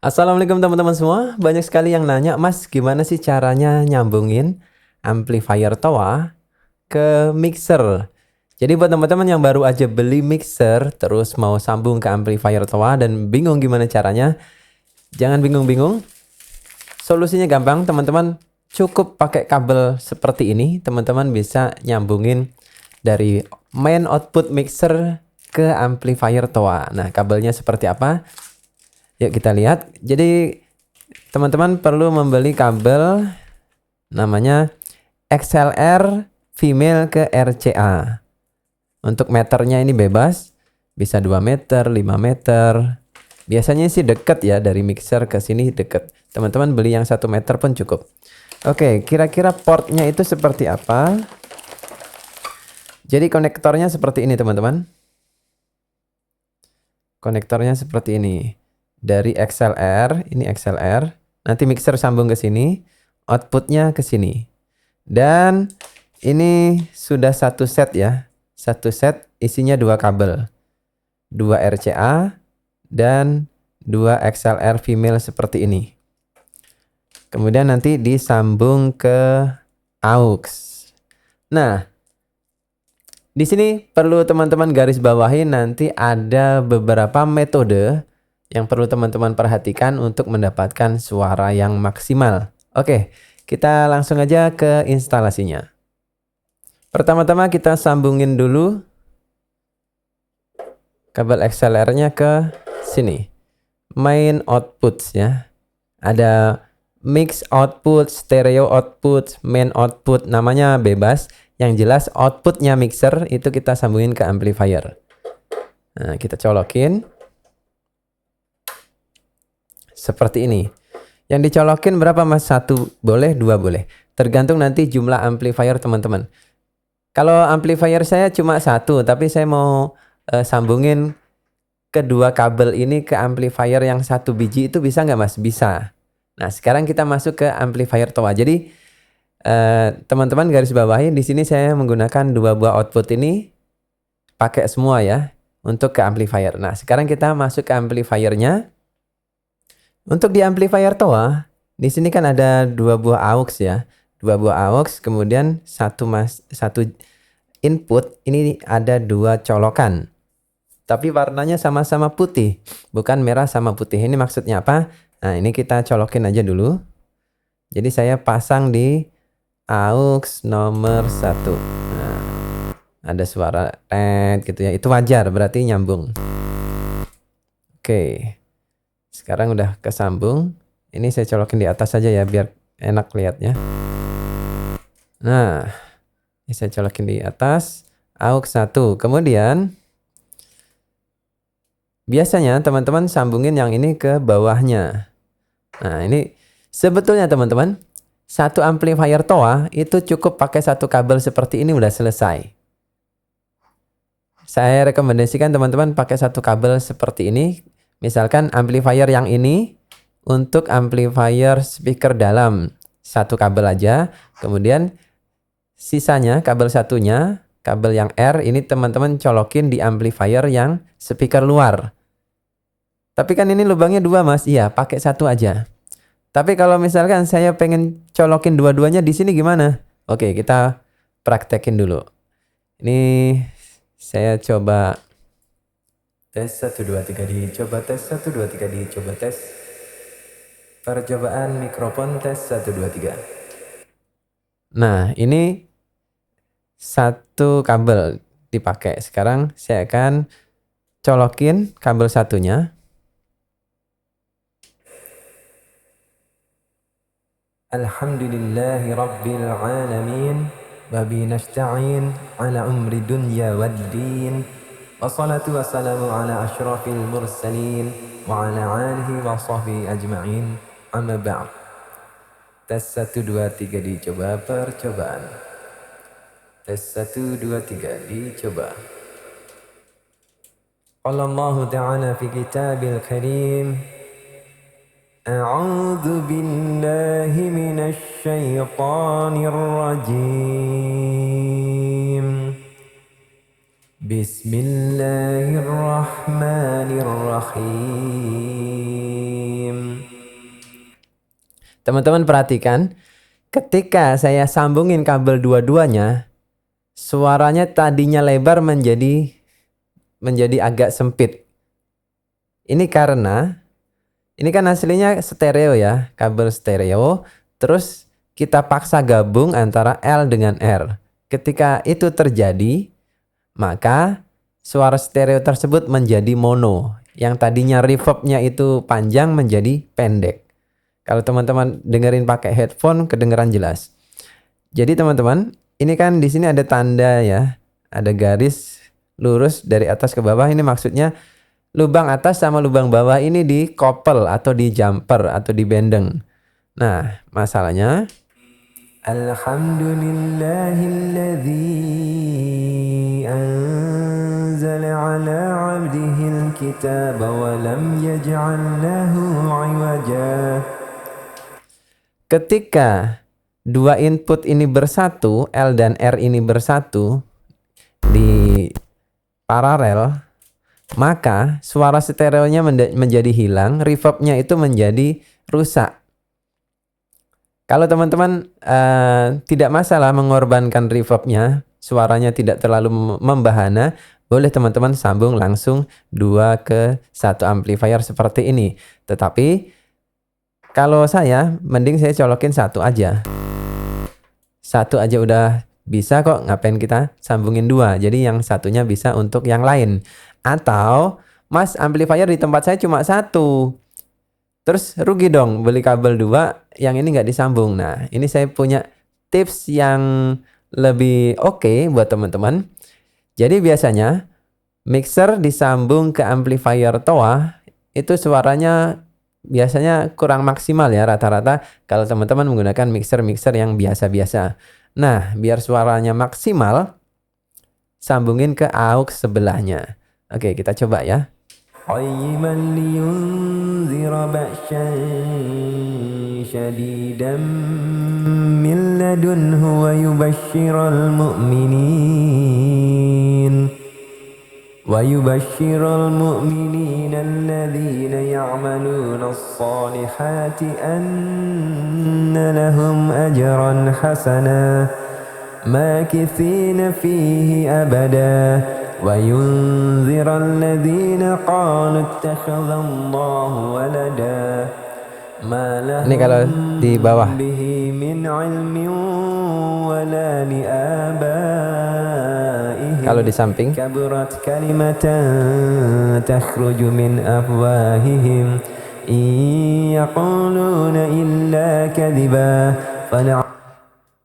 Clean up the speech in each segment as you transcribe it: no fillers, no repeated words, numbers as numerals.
Assalamualaikum teman-teman semua. Banyak sekali yang nanya, Mas, gimana sih caranya nyambungin amplifier TOA ke mixer? Jadi buat teman-teman yang baru aja beli mixer, terus mau sambung ke amplifier TOA dan bingung gimana caranya, jangan bingung-bingung. Solusinya gampang, teman-teman. Cukup pakai kabel seperti ini, teman-teman bisa nyambungin dari main output mixer ke amplifier TOA. Nah, kabelnya seperti apa? Yuk kita lihat. Jadi teman-teman perlu membeli kabel namanya XLR female ke RCA. Untuk meternya ini bebas, bisa 2 meter, 5 meter. Biasanya sih deket ya, dari mixer ke sini deket. Teman-teman beli yang 1 meter pun cukup. Oke, kira-kira portnya itu seperti apa? Jadi konektornya seperti ini teman-teman. Konektornya seperti ini. Dari XLR, ini XLR. Nanti mixer sambung ke sini, outputnya ke sini. Dan ini sudah satu set ya. Satu set isinya 2 kabel. 2 RCA dan 2 XLR female seperti ini. Kemudian nanti disambung ke aux. Nah, di sini perlu teman-teman garis bawahi, nanti ada beberapa metode yang perlu teman-teman perhatikan untuk mendapatkan suara yang maksimal. Oke, kita langsung aja ke instalasinya. Pertama-tama kita sambungin dulu kabel XLR-nya ke sini. Main outputs ya. Ada mix output, stereo output, main output, namanya bebas. Yang jelas outputnya mixer itu kita sambungin ke amplifier. Nah, kita colokin. Seperti ini. Yang dicolokin berapa mas? 1 boleh, 2 boleh. Tergantung nanti jumlah amplifier teman-teman. Kalau amplifier saya cuma 1, tapi saya mau sambungin kedua kabel ini ke amplifier yang 1 biji, itu bisa nggak mas? Bisa. Nah, sekarang kita masuk ke amplifier TOA. Jadi teman-teman garis bawahi, di sini saya menggunakan 2 buah output ini pakai semua ya untuk ke amplifier. Nah, sekarang kita masuk ke amplifiernya. Untuk di amplifier TOA, di sini kan ada 2 buah aux ya. 2 buah aux, kemudian satu input, ini ada 2 colokan. Tapi warnanya sama-sama putih, bukan merah sama putih. Ini maksudnya apa? Nah, ini kita colokin aja dulu. Jadi saya pasang di aux nomor 1. Nah, ada suara tet gitu ya. Itu wajar, berarti nyambung. Oke. Sekarang udah kesambung. Ini saya colokin di atas saja ya, biar enak lihatnya. Nah, ini saya colokin di atas aux 1. Kemudian biasanya teman-teman sambungin yang ini ke bawahnya. Nah, ini sebetulnya teman-teman, satu amplifier TOA itu cukup pakai 1 kabel seperti ini udah selesai. Saya rekomendasikan teman-teman pakai 1 kabel seperti ini. Misalkan amplifier yang ini untuk amplifier speaker dalam, 1 kabel aja. Kemudian sisanya kabel satunya, kabel yang R ini teman-teman colokin di amplifier yang speaker luar. Tapi kan ini lubangnya 2 mas, iya pakai 1 aja. Tapi kalau misalkan saya pengen colokin dua-duanya di sini gimana? Oke, kita praktekin dulu. Ini saya coba tes 1 2 3 dicoba tes 1 2 3 dicoba tes. Percobaan mikrofon tes 1 2 3. Nah, ini 1 kabel dipakai. Sekarang saya akan colokin kabel satunya. Alhamdulillahi rabbil alamin. Wabihi nasta'in ala umri dunya waddin. Wassalatu wassalamu ala asyrafil mursalin wa ala alihi wa sahbihi ajma'in. Amma ba'd. Tes 1 2 3 dicoba percobaan. Tes 1 2 3 dicoba. Qala Allah Ta'ala fi kitabil karim. A'udzu billahi minasy syaithanir rajim. Bismillahirrahmanirrahim. Teman-teman perhatikan, ketika saya sambungin kabel dua-duanya, suaranya tadinya lebar menjadi agak sempit. Ini karena ini kan aslinya stereo ya, kabel stereo. Terus kita paksa gabung antara L dengan R. Ketika itu terjadi, maka suara stereo tersebut menjadi mono. Yang tadinya reverbnya itu panjang menjadi pendek. Kalau teman-teman dengerin pakai headphone, kedengeran jelas. Jadi teman-teman, ini kan di sini ada tanda ya, ada garis lurus dari atas ke bawah. Ini maksudnya lubang atas sama lubang bawah ini di couple atau di jumper atau di bendeng. Nah, masalahnya Alhamdulillahilladzi anzala ala 'abdihil kitaba wa lam yaj'al lahu 'iwaja. Ketika dua input ini bersatu, L dan R ini bersatu di paralel, maka suara stereonya menjadi hilang, reverbnya itu menjadi rusak. Kalau teman-teman tidak masalah mengorbankan reverbnya, suaranya tidak terlalu membahana, boleh teman-teman sambung langsung 2 ke 1 amplifier seperti ini. Tetapi kalau saya, mending saya colokin 1 aja. 1 aja udah bisa kok, ngapain kita sambungin 2. Jadi yang satunya bisa untuk yang lain. Atau, Mas, amplifier di tempat saya cuma 1. Terus rugi dong beli kabel 2, yang ini nggak disambung. Nah, ini saya punya tips yang lebih oke buat teman-teman. Jadi biasanya mixer disambung ke amplifier TOA, itu suaranya biasanya kurang maksimal ya rata-rata kalau teman-teman menggunakan mixer-mixer yang biasa-biasa. Nah, biar suaranya maksimal, sambungin ke aux sebelahnya. Oke, kita coba ya. قيما لينذر بأسا شديدا من لدنه ويبشر المؤمنين الذين يعملون الصالحات أن لهم أجرا حسنا ماكثين فيه أبدا وينذر الذين قالوا اتخذ الله ولدا ما لهم به من علم ولا لآبائهم kalau di samping كبرت كلمة تخرج من أفواههم إن يقولون إلا كذبا.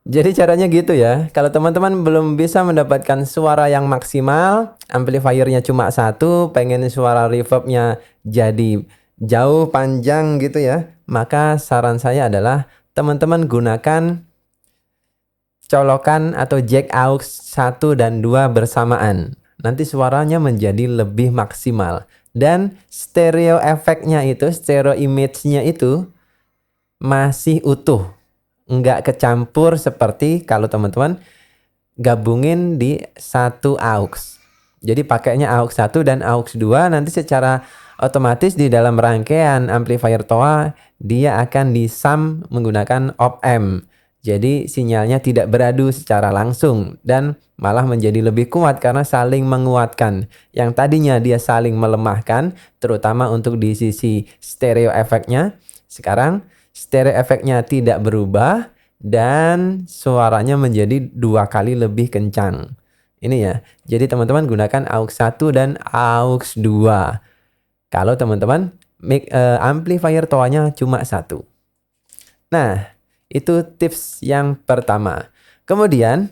Jadi caranya gitu ya. Kalau teman-teman belum bisa mendapatkan suara yang maksimal, amplifiernya cuma 1, pengen suara reverbnya jadi jauh panjang gitu ya, maka saran saya adalah teman-teman gunakan colokan atau jack aux 1 dan 2 bersamaan. Nanti suaranya menjadi lebih maksimal. Dan stereo efeknya itu, stereo image-nya itu masih utuh. Nggak kecampur seperti kalau teman-teman gabungin di 1 aux. Jadi pakainya aux 1 dan aux 2, nanti secara otomatis di dalam rangkaian amplifier TOA dia akan disam menggunakan op-amp. Jadi sinyalnya tidak beradu secara langsung dan malah menjadi lebih kuat karena saling menguatkan. Yang tadinya dia saling melemahkan, terutama untuk di sisi stereo efeknya. Sekarang stereo efeknya tidak berubah dan suaranya menjadi 2 kali lebih kencang. Ini ya. Jadi teman-teman gunakan aux 1 dan aux 2. Kalau teman-teman amplifier TOA-nya cuma 1. Nah, itu tips yang pertama. Kemudian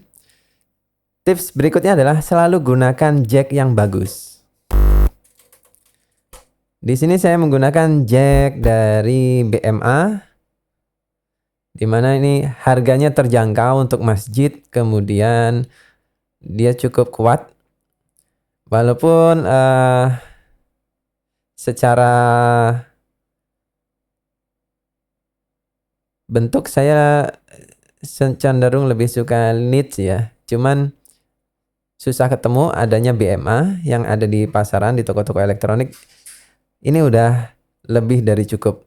tips berikutnya adalah selalu gunakan jack yang bagus. Di sini saya menggunakan jack dari BMA, di mana ini harganya terjangkau untuk masjid, kemudian dia cukup kuat. Walaupun secara bentuk saya cenderung lebih suka Leeds ya. Cuman susah ketemu adanya BMA yang ada di pasaran, di toko-toko elektronik. Ini udah lebih dari cukup.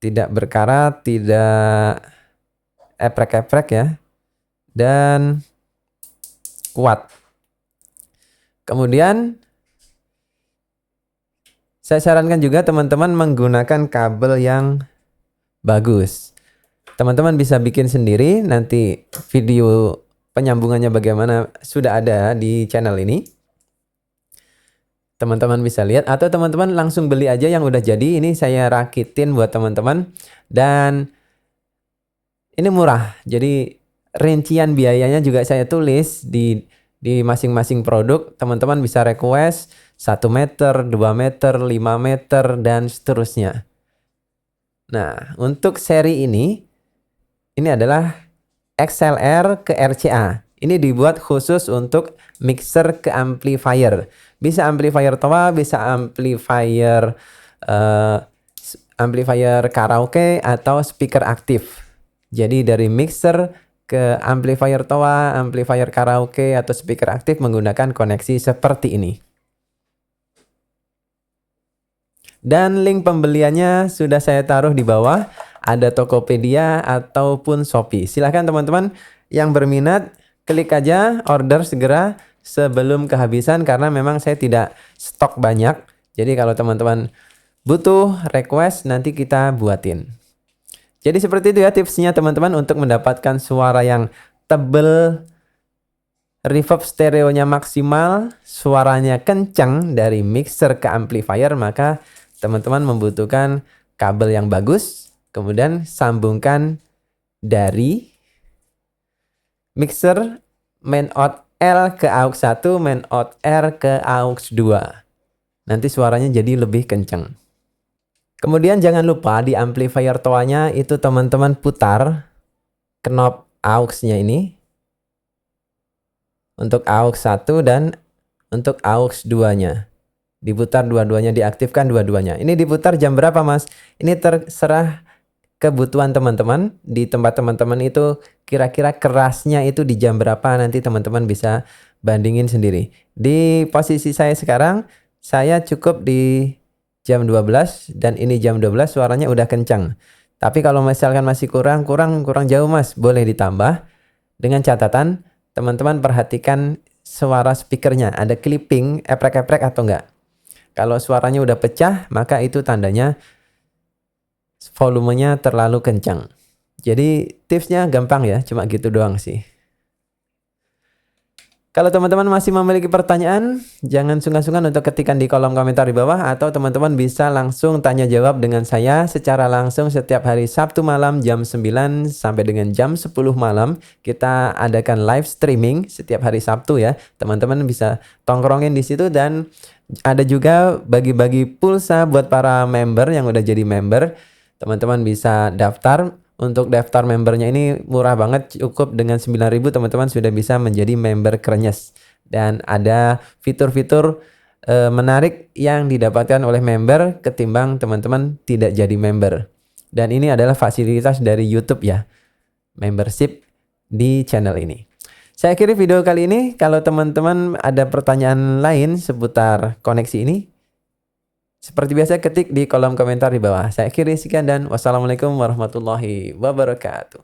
tidak berkarat, tidak eprek-eprek ya, dan kuat. Kemudian saya sarankan juga teman-teman menggunakan kabel yang bagus. Teman-teman bisa bikin sendiri, nanti video penyambungannya bagaimana sudah ada di channel ini. Teman-teman bisa lihat atau teman-teman langsung beli aja yang udah jadi. Ini saya rakitin buat teman-teman dan ini murah. Jadi rincian biayanya juga saya tulis di masing-masing produk. Teman-teman bisa request 1 meter, 2 meter, 5 meter dan seterusnya. Nah, untuk seri ini adalah XLR ke RCA. Ini dibuat khusus untuk mixer ke amplifier. Bisa amplifier toa, bisa amplifier karaoke atau speaker aktif. Jadi dari mixer ke amplifier toa, amplifier karaoke atau speaker aktif menggunakan koneksi seperti ini. Dan link pembeliannya sudah saya taruh di bawah. Ada Tokopedia ataupun Shopee. Silahkan teman-teman yang berminat klik aja, order segera sebelum kehabisan karena memang saya tidak stok banyak. Jadi kalau teman-teman butuh request nanti kita buatin. Jadi seperti itu ya tipsnya teman-teman untuk mendapatkan suara yang tebel, reverb stereonya maksimal, suaranya kencang dari mixer ke amplifier, maka teman-teman membutuhkan kabel yang bagus. Kemudian sambungkan dari mixer main out L ke aux 1, main out R ke aux 2. Nanti suaranya jadi lebih kencang. Kemudian jangan lupa di amplifier toanya itu teman-teman putar knob aux-nya ini. Untuk aux 1 dan untuk aux 2-nya. Diputar dua-duanya, diaktifkan dua-duanya. Ini diputar jam berapa Mas? Ini terserah kebutuhan teman-teman. Di tempat teman-teman itu kira-kira kerasnya itu di jam berapa, nanti teman-teman bisa bandingin sendiri. Di posisi saya sekarang, saya cukup di jam 12 dan ini jam 12 suaranya udah kencang. Tapi kalau misalkan masih kurang jauh Mas, boleh ditambah. Dengan catatan teman-teman perhatikan suara speakernya, ada clipping, eprek-eprek atau enggak. Kalau suaranya udah pecah, maka itu tandanya volumenya terlalu kencang. Jadi tipsnya gampang ya, cuma gitu doang sih. Kalau teman-teman masih memiliki pertanyaan, jangan sungkan-sungkan untuk ketikkan di kolom komentar di bawah atau teman-teman bisa langsung tanya jawab dengan saya secara langsung setiap hari Sabtu malam jam 9 sampai dengan jam 10 malam. Kita adakan live streaming setiap hari Sabtu ya. Teman-teman bisa tongkrongin di situ dan ada juga bagi-bagi pulsa buat para member yang udah jadi member. Teman-teman bisa daftar. Untuk daftar membernya ini murah banget, cukup dengan 9.000 teman-teman sudah bisa menjadi member Krenyes. Dan ada fitur-fitur menarik yang didapatkan oleh member ketimbang teman-teman tidak jadi member. Dan ini adalah fasilitas dari YouTube ya, membership di channel ini. Saya akhiri video kali ini. Kalau teman-teman ada pertanyaan lain seputar koneksi ini, seperti biasa ketik di kolom komentar di bawah. Saya akhiri sekian dan wassalamualaikum warahmatullahi wabarakatuh.